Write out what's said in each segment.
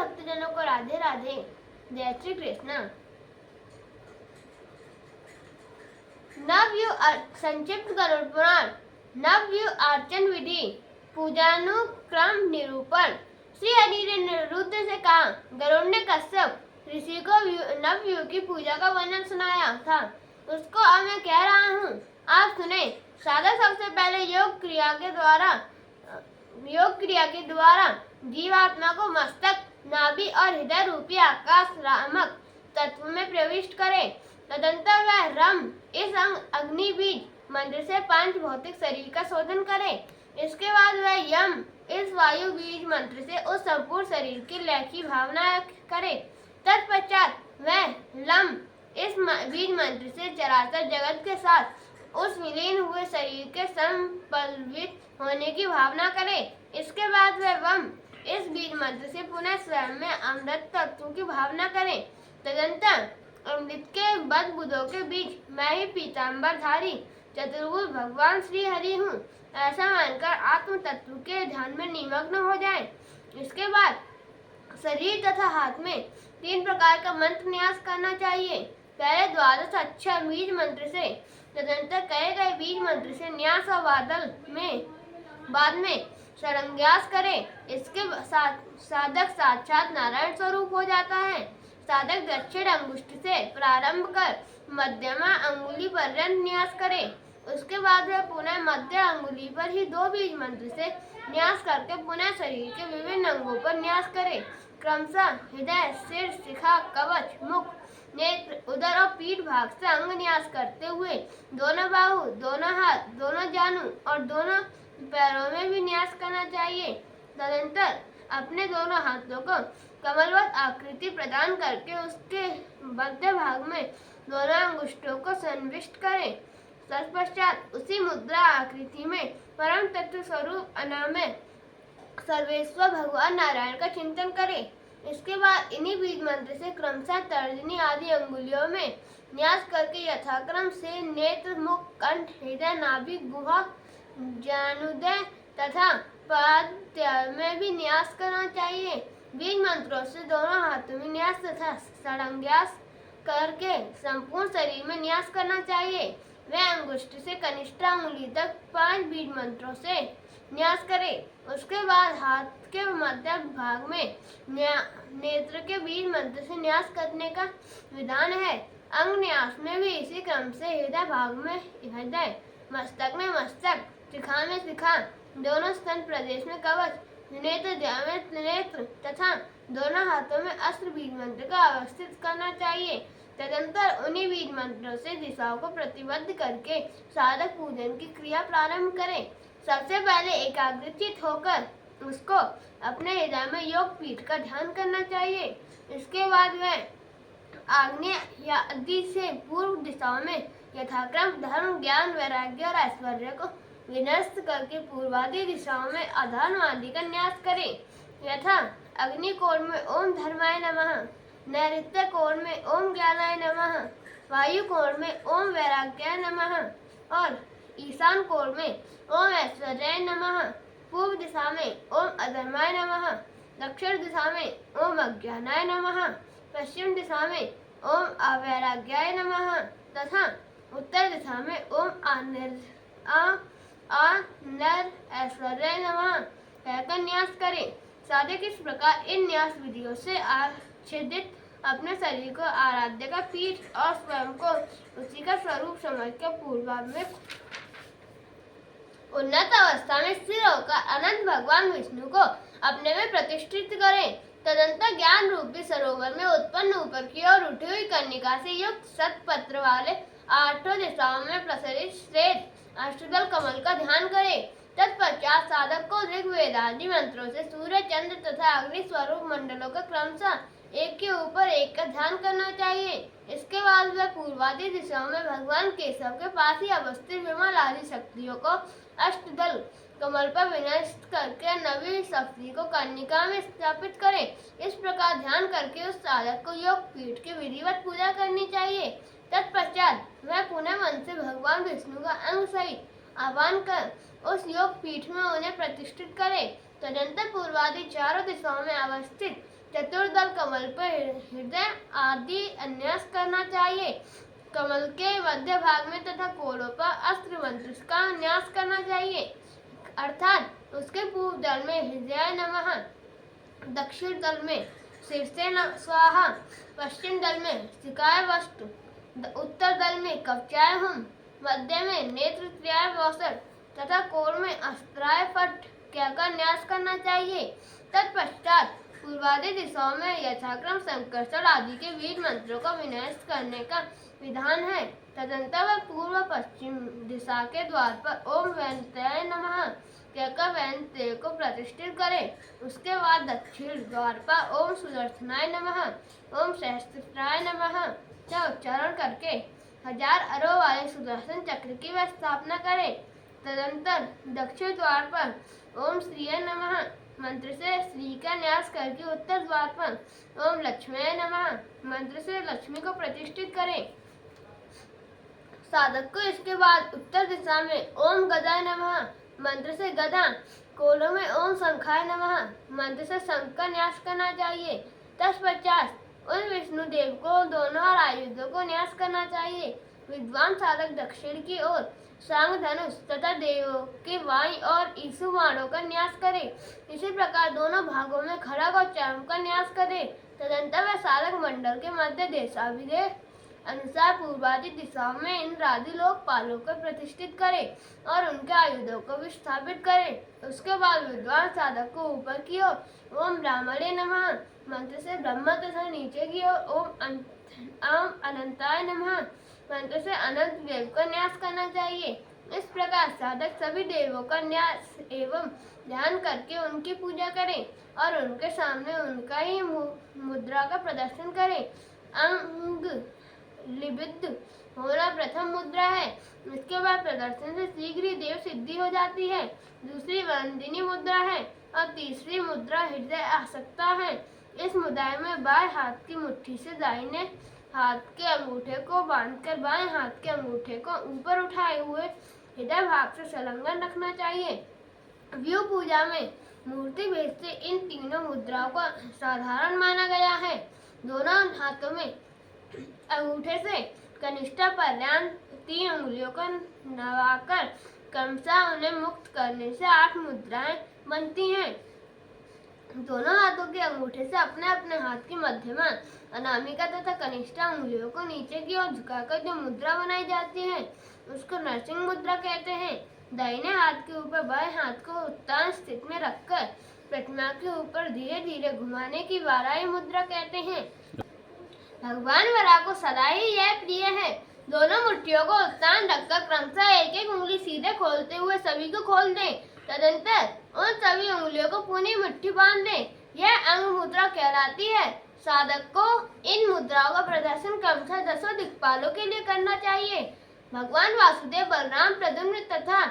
भक्तजनों को राधे राधे। जय श्री कृष्ण। संक्षिप्त गरुड़ पुराण। नवयुग अर्चन विधि, पूजानुक्रम निरूपण। श्री हरि ने निरुद्ध से कहा, गरुड़ ने कश्यप ऋषि को नवयुग की पूजा का वर्णन सुनाया था, उसको अब मैं कह रहा हूँ, आप सुने। साधक सबसे पहले योग क्रिया के द्वारा जीवात्मा को मस्तक, नाभि और हृदय रूपी आकाश रामक तत्व में प्रविष्ट करे। तदंतर वह रम इस अग्नि बीज मंत्र से पांच भौतिक शरीर का शोधन करे। इसके बाद वह यम इस वायु बीज मंत्र से उस संपूर्ण शरीर की लय की भावना करे। तत्पश्चात वह लम इस बीज मंत्र से चराचर जगत के साथ उस विलीन हुए शरीर के संपल्वित होने की भावना करे। इसके बाद वह वम इस बीज मंत्र से पुनः स्वयं में अमृत तत्व की भावना करे। तदंतर अमृत के बद बुधों के बीच मैं ही पीताम्बरधारी चतुर्भुज भगवान श्री हरि हूँ, ऐसा मानकर आत्म तत्व के ध्यान में निमग्न हो जाए। इसके बाद शरीर तथा हाथ में 3 प्रकार का मंत्र न्यास करना चाहिए। पहले द्वादश अक्षर बीज मंत्र से, तदंतर कहे गए बीज मंत्र से न्यास और बाद में षडंग्यास करे। इसके साथ साधक साक्षात नारायण स्वरूप हो जाता है। साधक दक्षिण अंगुष्ठ से प्रारंभ कर मध्यमा अंगुली पर्यंत न्यास करे। उसके बाद वह पुनः मध्य अंगुली पर ही 2 बीज मंत्र से न्यास करके पुनः शरीर के विभिन्न अंगों पर न्यास करे। क्रमशः हृदय, सिर, शिखा, कवच, मुख, नेत्र, उदर और पीठ भाग से अंग न्यास करते हुए दोनों बाहु, दोनों हाथ, दोनों जानु और दोनों पैरों में भी न्यास करना चाहिए। तदंतर अपने दोनों हाथों को कमलवत आकृति प्रदान करके उसके मध्य भाग में दोनों अंगुष्ठों को संविष्ट करें। तत्पश्चात उसी मुद्रा आकृति में परम तत्व स्वरूप अनामय सर्वेश्वर भगवान नारायण का चिंतन करें। इसके बाद इन्हीं बीज मंत्र से क्रमशः तर्जनी आदि अंगुलियों में न्यास करके यथाक्रम से नेत्र, मुख, कंठ, हृदय, नाभि, गुहा, जानुदय तथा पाद में भी न्यास करना चाहिए। बीज मंत्रों से दोनों हाथों में न्यास तथा षडंग्यास करके संपूर्ण शरीर में न्यास करना चाहिए। वह अंगुष्ठ से कनिष्ठ अंगुली तक 5 बीज मंत्रों से न्यास करे। उसके बाद हाथ के मध्य भाग में नेत्र के बीज मंत्र से न्यास करने का विधान है। अंग न्यास में भी इसी क्रम से हृदय भाग में हृदय, मस्तक में मस्तक, शिखा में शिखा, दोनों स्तन प्रदेश में कवच, नेत्र में नेत्र तथा दोनों हाथों में अस्त्र बीज मंत्र का अवस्थित करना चाहिए। तदंतर उन्हीं बीज मंत्रों से दिशाओं को प्रतिबद्ध करके साधक पूजन की क्रिया प्रारंभ करें। सबसे पहले एकाग्रचित होकर उसको अपने हृदय में योग पीठ का ध्यान करना चाहिए। इसके बाद वह आग्नेय आदि से पूर्व दिशाओं में यथाक्रम धर्म, ज्ञान, वैराग्य और ऐश्वर्य को विनष्ट करके पूर्वादि दिशाओं में अधर्म आदि का न्यास करे। यथा अग्नि कोण में ओम धर्माय नमः, नैऋत्य कोण में ओम ज्ञानाय नमः, वायु कोण में ओम वैराग्याय नमः और ईशान कोण में ओम ऐश्वर्याय नमः, पूर्व दिशा में ओम अधर्माय नमः, दक्षिण दिशा में ओम अज्ञानाय नमः, पश्चिम दिशा में ओम अवैराग्याय नमः तथा उत्तर दिशा में ओम नर ऐश्वर्याय नमः कहकर न्यास करें। साधक इस प्रकार इन न्यास विधियों से आच्छादित अपने शरीर को आराध्य का पीठ और स्वयं को उसी का स्वरूप समझकर पूर्वार्ध में उन्नत अवस्था में स्थिर होकर अनंत भगवान विष्णु को अपने में प्रतिष्ठित करें। तदंतर ज्ञान रूपी सरोवर में उत्पन्न ऊपर की ओर उठी हुई कन्निका से युक्त शतपत्र वाले 8 दिशाओं में प्रसरित श्वेत अष्टदल कमल का ध्यान करें। तत्पश्चात साधक को ऋग्वेद आदि मंत्रों से सूर्य, चंद्र तथा अग्नि स्वरूप मंडलों का क्रमशः एक के ऊपर एक का ध्यान करना चाहिए। इसके बाद वह पूर्वादि दिशाओं में भगवान केशव के पास ही अवस्थित विमल आदि शक्तियों को अष्टदल कमल पर विन्यस्त करके नवी शक्ति को कन्निका में स्थापित करें। इस प्रकार ध्यान करके उस साधक को योग पीठ की विधिवत पूजा करनी चाहिए। तत्पश्चात वह पुनः मन से भगवान विष्णु का अंग सहित आह्वान कर उस योग पीठ में उन्हें प्रतिष्ठित करे तदंतर पूर्वादि चारों दिशाओं में अवस्थित चतुर्दल कमल पर हृदय आदि अन्यास करना चाहिए। कमल के मध्य भाग में तथा कोरों पर अस्त्र मंत्र का अन्यास करना चाहिए, अर्थात उसके पूर्व दल में हृदय नमः, दक्षिण दल में शीर्षे स्वाहा, पश्चिम दल में शिकाय वस्तु, उत्तर दल में कवचाय हुम, मध्य में नेत्र त्रयाय वौसर तथा कोर में अस्त्राय फट कहकर न्यास करना चाहिए। तत्पश्चात पूर्वादि दिशाओं में यथाक्रम संकर्षण आदि के बीज मंत्रों का विन्यास करने का विधान है। तदंतर वह पूर्व पश्चिम दिशा के द्वार पर ओम वैनतय नमः कहकर वैनतेय को प्रतिष्ठित करें। उसके बाद दक्षिण द्वार पर ओम सुदर्शनाय नमः, ओम सहस्त्राय नमः का उच्चारण करके 1000 अरों वाले सुदर्शन चक्र की वह स्थापना करें। तदंतर दक्षिण द्वार पर ओम श्रीय नमः मंत्र से श्री का न्यास करके उत्तर द्वार पर ओम लक्ष्मी नमः मंत्र से लक्ष्मी को प्रतिष्ठित करें। साधक को इसके बाद उत्तर दिशा में ओम गदाय नमः मंत्र से गदा, कोलों में ओम शंखाय नमः मंत्र से शंख का न्यास करना चाहिए। तत्पश्चात उन विष्णु देव को दोनों और आयुधों को न्यास करना चाहिए। विद्वान साधक दक्षिण की ओर सांग धनुष तथा देवों के वाई और ईसु बाणों का न्यास करे। इसी प्रकार दोनों भागों में खड़ग और चर्म का न्यास करे। तदंतर वह साधक मंडल के मध्य देशाभिदेश अनुसार पूर्वादि दिशाओं में इंद्र आदि लोकपालों को प्रतिष्ठित करे और उनके आयुधों को भी स्थापित करे। उसके बाद विद्वान साधक को ऊपर की ओर ओम ब्राह्मणे नमः मंत्र से ब्रह्मा तथा नीचे की ओर ओम अनंताय नमः मंत्र से अनंत देव का न्यास करना चाहिए। इस प्रकार साधक सभी देवों का न्यास एवं ध्यान करके उनकी पूजा करें और उनके सामने उनका ही मुद्रा का प्रदर्शन करें। अंग लिबिद्ध होना प्रथम मुद्रा है। इसके बाद प्रदर्शन से शीघ्र ही देव सिद्धि हो जाती है। दूसरी वंदिनी मुद्रा है और तीसरी मुद्रा हृदय आसक्ता है। इस मुद्रा में बाएं हाथ की मुट्ठी से दाहिने हाथ के अंगूठे को बांधकर बाएं हाथ के अंगूठे को ऊपर उठाए हुए हृदय भाग से संलग्न रखना चाहिए। व्यू पूजा में मूर्ति भेद से इन तीनों मुद्राओं को साधारण माना गया है। दोनों हाथों में अंगूठे से कनिष्ठा पर्यंत 3 उंगलियों को नवाकर क्रमशः उन्हें मुक्त करने से 8 मुद्राएं बनती हैं। दोनों हाथों के अंगूठे से अपने अपने हाथ की मध्यमा, अनामिका तथा कनिष्ठा उंगलियों को नीचे की ओर झुकाकर जो मुद्रा बनाई जाती है उसको नरसिंह मुद्रा कहते हैं। दाहिने हाथ के ऊपर बाएं हाथ को उत्तान स्थिति में रखकर प्रतिमा के ऊपर धीरे धीरे घुमाने की वाराही मुद्रा कहते हैं। भगवान वरा को सदा ही यह प्रिय है। दोनों मुट्ठियों को उत्तान रखकर क्रमशः एक एक उंगली सीधे खोलते हुए सभी को खोल दें। तदंतर उन सभी उंगलियों को पूरी मुट्ठी बांध दें। यह अंग मुद्रा कहलाती है। साधक को इन मुद्राओं का प्रदर्शन क्रमशः 10 दिक्पालों के लिए करना चाहिए। भगवान वासुदेव, बलराम, प्रद्युम्न तथा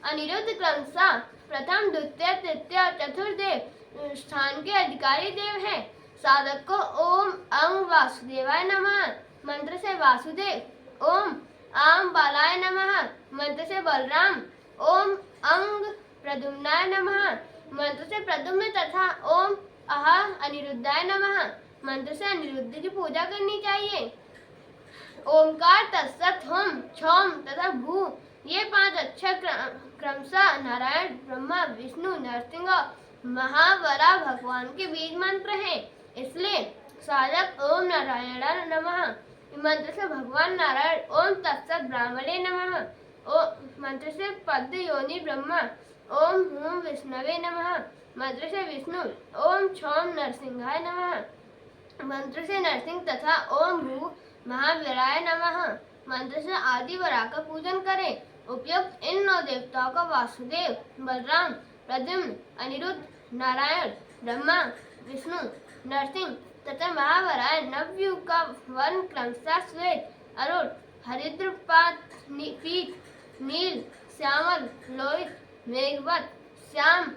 अनिरुद्ध क्रमशः प्रथम, द्वितीय, तृतीय और चतुर्थ स्थान के अधिकारी देव हैं। साधक को ओम अंग वासुदेवाय नमः मंत्र से वासुदेव, ओम आम बालाय नमः मंत्र से बलराम, ओम अंग प्रद्युम्नाय नमः मंत्र से प्रद्युम्न तथा ओम अह अनिरुद्धाय नमः मंत्र से अनिरुद्ध की पूजा करनी चाहिए। ओमकार, तत्सत, हुम, क्षौम तथा भू ये 5 अक्षर क्रमशः नारायण, ब्रह्मा, विष्णु, नरसिंह और महावरा भगवान के बीज मंत्र हैं। इसलिए साधक ओम नारायणाय नमः मंत्र से भगवान नारायण, ओम तत्सत ब्राह्मणे नमः मंत्र से पद्म योनि ब्रह्मा, ओम हूम विष्णवे नमः मंत्र से विष्णु, ओम क्षौम नरसिंहाय नमः मंत्र से नरसिंह तथा ओम भू महावीराय नमः मंत्र से आदिवरा का पूजन करें। उपयुक्त इन 9 देवताओं का वासुदेव, बलराम, प्रद्युम्न, अनिरुद्ध, नारायण, ब्रह्मा, विष्णु, नरसिंह तथा महावराय नवयुग का वर्ण क्रमशः श्वेत, अरुण, हरिद्र पीत, नील, श्यामल, लोहित, मेघवत, श्याम,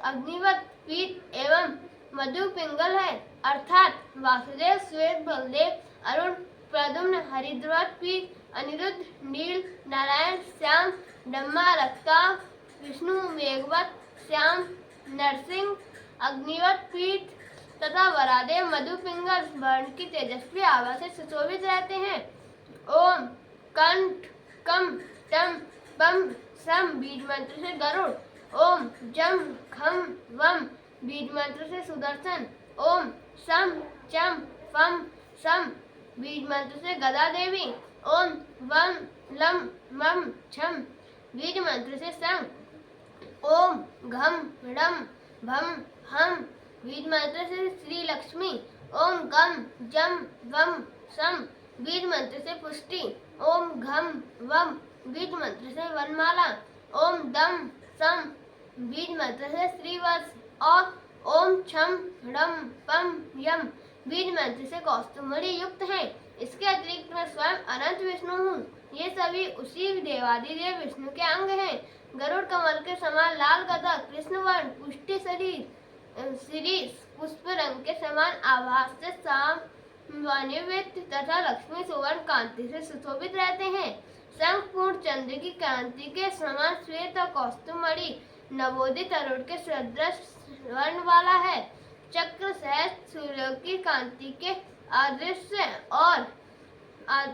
अग्निवत, पीत एवं मधु पिंगल है। अर्थात वासुदेव श्वेत, बलदेव, अरुण, प्रद्युम्न, हरिद्रवत, पीत, अनिरुद्ध, नील, नारायण, श्याम, ब्रह्मा, रक्ता, विष्णु, मेघवत, श्याम, नरसिंह अग्निवत पीठ तथा वरादेव मधु पिंगल वर्ण की तेजस्वी आभा से सुशोभित रहते हैं। ओम कंठ कम टम पम सम बीज मंत्र से गरुड़। ओम जम खम वम बीज मंत्र से सुदर्शन। ओम सम चम फम सम बीज मंत्र से गदा देवी। ओम वम लम मम छम बीज मंत्र से संग। ओम घम ड़म भम हम बीज मंत्र से श्री लक्ष्मी। ओम गम जम वम सम बीज मंत्र से पुष्टि। ओम घम वम बीज मंत्र से वनमाला। ओम दम सम बीज मंत्र से श्रीवत्स और ओम छम ड़म पम यम बीज मंत्र से कौस्तुभमणि युक्त है। इसके अतिरिक्त मैं स्वयं अनंत विष्णु हूँ। ये सभी उसी देवादिदेव विष्णु के अंग हैं। गरुड़ कमल के समान लाल गदा, कृष्ण वर्ण, पुष्टि शरीर, शीरीष पुष्प रंग के समान आभास से सामवान्वित तथा लक्ष्मी सुवर्ण कांति से सुशोभित रहते हैं। शंखपूर्ण चंद्र की कांति के समान श्वेत और कौस्तुभमणि नवोदित अरुण के सदृश वर्ण वाला है। चक्र सहज सूर्य की कांति के अदृश्य और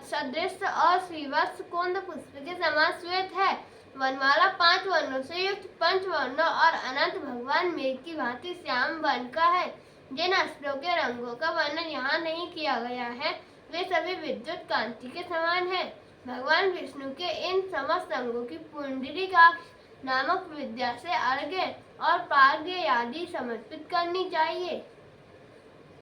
सदृश और श्रीवत्स कुंद पुष्प के समान श्वेत है। वनमाला 5 वर्णों से युक्त पंचवर्णों और अनंत भगवान मेघ की भांति श्याम वर्ण का है। जिन अस्त्रों के रंगों का वर्णन यहाँ नहीं किया गया है वे सभी विद्युत कांति के समान हैं। भगवान विष्णु के इन समस्त अंगों की पुंडरीकाक्ष नामक विद्या से अर्घ्य और पार्घ्य आदि समर्पित करनी चाहिए।